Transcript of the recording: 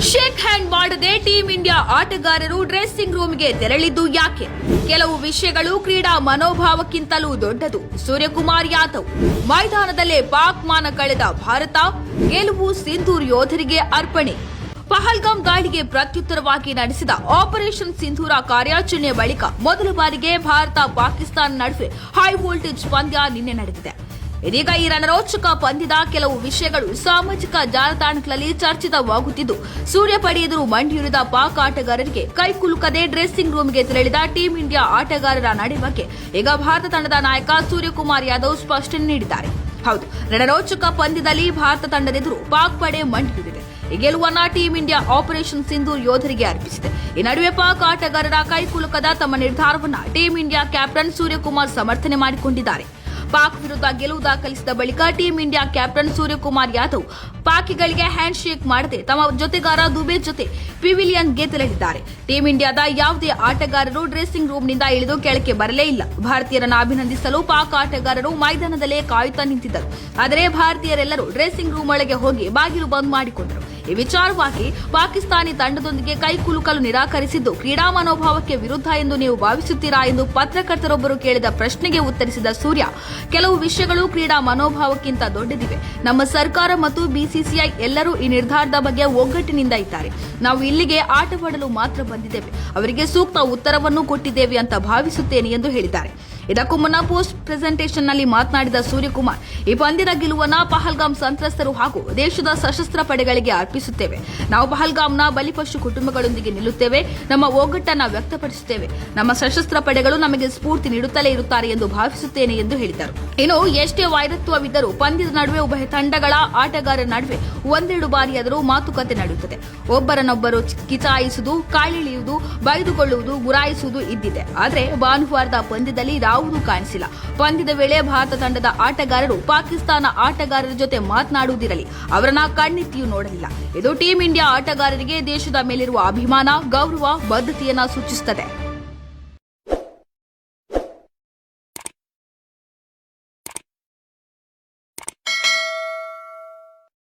Shake hand ಮಾಡದೆ team India ಆಟಗಾರರು dressing ರೂಮ್ಗೆ ತೆರಳಿದ್ದು ಯಾಕೆ? ಕೆಲವು ವಿಷಯಗಳು ಕ್ರೀಡಾ ಮನೋಭಾವಕ್ಕಿಂತಲೂ ದೊಡ್ಡದು. ಸೂರ್ಯಕುಮಾರ್ ಯಾದವ್ ಮೈದಾನದಲ್ಲೇ ಪಾಕ್ ಮಾನ ಕಳೆದ ಭಾರತ, ಗೆಲುವು ಸಿಂಧೂರ್ ಯೋಧರಿಗೆ ಅರ್ಪಣೆ. ಪಹಲ್ಗಾಮ್ ದಾಳಿಗೆ ಪ್ರತ್ಯುತ್ತರವಾಗಿ ನಡೆಸಿದ ಆಪರೇಷನ್ ಸಿಂಧೂರ ಕಾರ್ಯಾಚರಣೆಯ ಬಳಿಕ ಮೊದಲ ಬಾರಿಗೆ ಭಾರತ ಪಾಕಿಸ್ತಾನ ನಡುವೆ ಹೈ ವೋಲ್ಟೇಜ್ ಪಂದ್ಯ ನಿನ್ನೆ ನಡೆದಿದೆ. ಇದೀಗ ಈ ರಣರೋಚಕ ಪಂದ್ಯದ ಕೆಲವು ವಿಷಯಗಳು ಸಾಮಾಜಿಕ ಜಾಲತಾಣಗಳಲ್ಲಿ ಚರ್ಚಿತವಾಗುತ್ತಿದ್ದು, ಸೂರ್ಯ ಪಡೆ ಎದುರು ಮಂಡಿಯೂರಿದ ಪಾಕ್ ಆಟಗಾರರಿಗೆ ಕೈಕುಲುಕದೆ ಡ್ರೆಸ್ಸಿಂಗ್ ರೂಮ್ಗೆ ತೆರಳಿದ ಟೀಂ ಇಂಡಿಯಾ ಆಟಗಾರರ ನಡೆ ಬಗ್ಗೆ ಈಗ ಭಾರತ ತಂಡದ ನಾಯಕ ಸೂರ್ಯಕುಮಾರ್ ಯಾದವ್ ಸ್ಪಷ್ಟನೆ ನೀಡಿದ್ದಾರೆ. ಹೌದು, ರಣರೋಚಕ ಪಂದ್ಯದಲ್ಲಿ ಭಾರತ ತಂಡದೆದುರು ಪಾಕ್ ಪಡೆ ಮಂಡಿಯೂರಿದೆ. ಈ ಗೆಲುವನ್ನ ಟೀಂ ಇಂಡಿಯಾ ಆಪರೇಷನ್ ಸಿಂಧೂರ್ ಯೋಧರಿಗೆ ಅರ್ಪಿಸಿದೆ. ಈ ನಡುವೆ ಪಾಕ್ ಆಟಗಾರರ ಕೈಕುಲುಕದ ತಮ್ಮ ನಿರ್ಧಾರವನ್ನ ಟೀಂ ಇಂಡಿಯಾ ಕ್ಯಾಪ್ಟನ್ ಸೂರ್ಯಕುಮಾರ್ ಸಮರ್ಥನೆ ಮಾಡಿಕೊಂಡಿದ್ದಾರೆ. ಪಾಕ್ ವಿರುದ್ಧ ಗೆಲುವು ದಾಖಲಿಸಿದ ಬಳಿಕ team India captain Suryakumar Yadav ಪಾಕಿಗಳಿಗೆ ಹ್ಯಾಂಡ್ ಶೇಕ್ ಮಾಡದೆ ತಮ್ಮ ಜೊತೆಗಾರ ದುಬೆ ಜೊತೆ ಪಿವಿಲಿಯನ್ಗೆ ತೆರಳಿದ್ದಾರೆ. ಟೀಂ ಇಂಡಿಯಾದ ಯಾವುದೇ ಆಟಗಾರರು ಡ್ರೆಸ್ಸಿಂಗ್ ರೂಮ್ನಿಂದ ಇಳಿದು ಕೆಳಕ್ಕೆ ಬರಲೇ ಇಲ್ಲ. ಭಾರತೀಯರನ್ನು ಅಭಿನಂದಿಸಲು ಪಾಕ್ ಆಟಗಾರರು ಮೈದಾನದಲ್ಲೇ ಕಾಯುತ್ತಾ ನಿಂತಿದ್ದರು. ಆದರೆ ಭಾರತೀಯರೆಲ್ಲರೂ ಡ್ರೆಸ್ಸಿಂಗ್ ರೂಮ್ ಒಳಗೆ ಹೋಗಿ ಬಾಗಿಲು ಬಂದ್ ಮಾಡಿಕೊಂಡರು. ಈ ವಿಚಾರವಾಗಿ ಪಾಕಿಸ್ತಾನಿ ತಂಡದೊಂದಿಗೆ ಕೈಕುಲುಕಲು ನಿರಾಕರಿಸಿದ್ದು ಕ್ರೀಡಾ ಮನೋಭಾವಕ್ಕೆ ವಿರುದ್ಧ ಎಂದು ನೀವು ಭಾವಿಸುತ್ತೀರಾ ಎಂದು ಪತ್ರಕರ್ತರೊಬ್ಬರು ಕೇಳಿದ ಪ್ರಶ್ನೆಗೆ ಉತ್ತರಿಸಿದ ಸೂರ್ಯ, ಕೆಲವು ವಿಷಯಗಳು ಕ್ರೀಡಾ ಮನೋಭಾವಕ್ಕಿಂತ ದೊಡ್ಡದಿವೆ. ನಮ್ಮ ಸರ್ಕಾರ ಮತ್ತು ಬಿಸಿಸಿಐ ಎಲ್ಲರೂ ಈ ನಿರ್ಧಾರದ ಬಗ್ಗೆ ಒಗ್ಗಟ್ಟಿನಿಂದ ಇದ್ದಾರೆ. ನಾವು ಇಲ್ಲಿಗೆ ಆಟವಾಡಲು ಮಾತ್ರ ಬಂದಿದ್ದೇವೆ. ಅವರಿಗೆ ಸೂಕ್ತ ಉತ್ತರವನ್ನು ಕೊಟ್ಟಿದ್ದೇವೆ ಅಂತ ಭಾವಿಸುತ್ತೇನೆ ಎಂದು ಹೇಳಿದ್ದಾರೆ. ಇದಕ್ಕೂ ಮುನ್ನ ಪೋಸ್ಟ್ ಪ್ರೆಸೆಂಟೇಷನ್ನಲ್ಲಿ ಮಾತನಾಡಿದ ಸೂರ್ಯಕುಮಾರ್, ಈ ಪಂದ್ಯದ ಗೆಲುವನ್ನ ಪಹಲ್ಗಾಮ್ ಸಂತ್ರಸ್ತರು ಹಾಗೂ ದೇಶದ ಸಶಸ್ತ್ರ ಪಡೆಗಳಿಗೆ ಅರ್ಪಿಸುತ್ತೇವೆ. ನಾವು ಪಹಲ್ಗಾಮ್ನ ಬಲಿಪಶು ಕುಟುಂಬಗಳೊಂದಿಗೆ ನಿಲ್ಲುತ್ತೇವೆ. ನಮ್ಮ ಒಗ್ಗಟ್ಟನ್ನು ವ್ಯಕ್ತಪಡಿಸುತ್ತೇವೆ. ನಮ್ಮ ಸಶಸ್ತ್ರ ಪಡೆಗಳು ನಮಗೆ ಸ್ಫೂರ್ತಿ ನೀಡುತ್ತಲೇ ಇರುತ್ತಾರೆ ಎಂದು ಭಾವಿಸುತ್ತೇನೆ ಎಂದು ಹೇಳಿದರು. ಇನ್ನು ಎಷ್ಟೇ ವೈರತ್ವವಿದ್ದರೂ ಪಂದ್ಯದ ನಡುವೆ ಉಭಯ ತಂಡಗಳ ಆಟಗಾರರ ನಡುವೆ ಒಂದೆರಡು ಬಾರಿಯಾದರೂ ಮಾತುಕತೆ ನಡೆಯುತ್ತದೆ. ಒಬ್ಬರನ್ನೊಬ್ಬರು ಕಿಚಾಯಿಸುವುದು, ಕಾಲೆಳೆಯುವುದು, ಬೈದುಕೊಳ್ಳುವುದು, ಗುರಾಯಿಸುವುದು ಇದ್ದಿದೆ. ಆದರೆ ಭಾನುವಾರದ ಪಂದ್ಯದಲ್ಲಿ ಯಾವುದೂ ಕಾಣಿಸಿಲ್ಲ. ಪಂದ್ಯದ ವೇಳೆ ಭಾರತ ತಂಡದ ಆಟಗಾರರು ಪಾಕಿಸ್ತಾನ ಆಟಗಾರರ ಜೊತೆ ಮಾತನಾಡುವುದಿರಲಿ, ಅವರನ್ನ ಕಣ್ಣೆತ್ತಿಯೂ ನೋಡಲಿಲ್ಲ. ಇದು ಟೀಂ ಇಂಡಿಯಾ ಆಟಗಾರರಿಗೆ ದೇಶದ ಮೇಲಿರುವ ಅಭಿಮಾನ, ಗೌರವ, ಬದ್ಧತೆಯನ್ನ ಸೂಚಿಸುತ್ತದೆ.